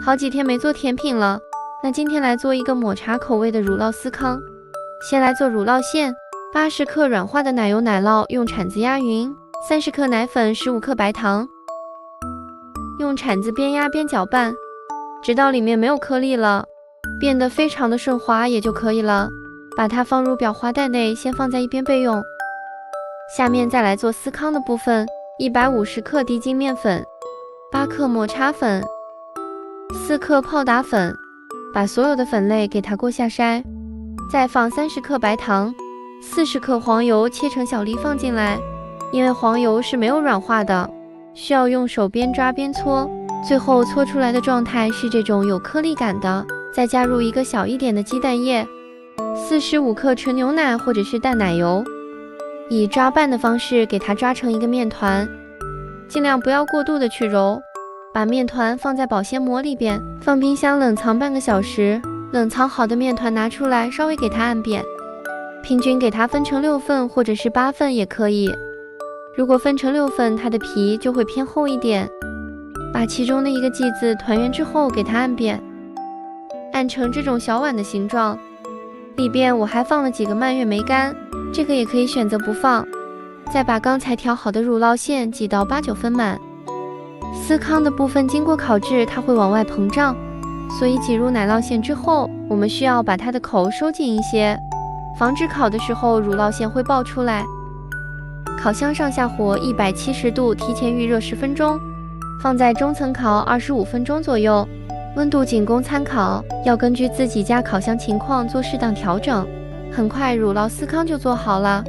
好几天没做甜品了，那今天来做一个抹茶口味的乳酪司康。先来做乳酪馅，80克软化的奶油奶酪用铲子压匀，30克奶粉，15克白糖，用铲子边压边搅拌，直到里面没有颗粒了，变得非常的顺滑也就可以了。把它放入裱花袋内，先放在一边备用。下面再来做司康的部分，150克低筋面粉，8克抹茶粉，4克泡打粉，把所有的粉类给它过下筛，再放30克白糖，40克黄油切成小粒放进来，因为黄油是没有软化的，需要用手边抓边搓，最后搓出来的状态是这种有颗粒感的。再加入一个小一点的鸡蛋液，45克纯牛奶或者是淡奶油，以抓拌的方式给它抓成一个面团，尽量不要过度的去揉。把面团放在保鲜膜里边，放冰箱冷藏半个小时。冷藏好的面团拿出来，稍微给它按扁，平均给它分成6份或者是8份也可以。如果分成6份，它的皮就会偏厚一点。把其中的一个剂子团圆之后，给它按扁，按成这种小碗的形状。里边我还放了几个蔓越莓干，这个也可以选择不放。再把刚才调好的乳酪馅挤到8、9分满。司康的部分经过烤制，它会往外膨胀，所以挤入奶酪馅之后，我们需要把它的口收紧一些，防止烤的时候乳酪馅会爆出来。烤箱上下火170度，提前预热10分钟，放在中层烤25分钟左右，温度仅供参考，要根据自己家烤箱情况做适当调整。很快乳酪司康就做好了。